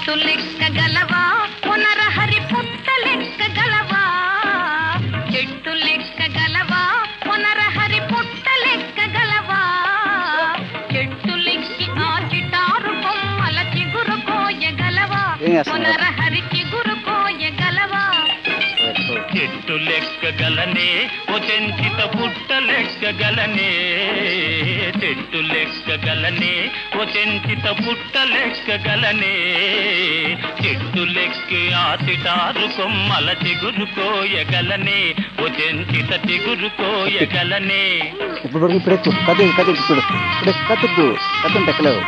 చెట్టు లెక్కగలవా పునరహరి పుట్ట లెక్కగలవా చెట్టు లెక్కగలవా పునరహరి పుట్ట లెక్కగలవా చెట్టు లెక్కి ఆ చిటారు కొమ్మల చిగురు కోయగలవా పునరహరి చిగురు కోయగలవా చెట్టు లెక్కగలనే ఓ చెంచిత పుట్ట లెక్కగలనే చెట్టు లెక్కగలనే ఓ చెంచిత పుట్ట లెక్కగలనే చెట్టు లెక్కి ఆ చిటారు కొమ్మల చిగురు కోయగలనే ఓ చెంచిత చిగురు కోయగలనే ఇప్పుడు కథ ఇప్పుడు కథ కథ కథ ఎక్కలేవు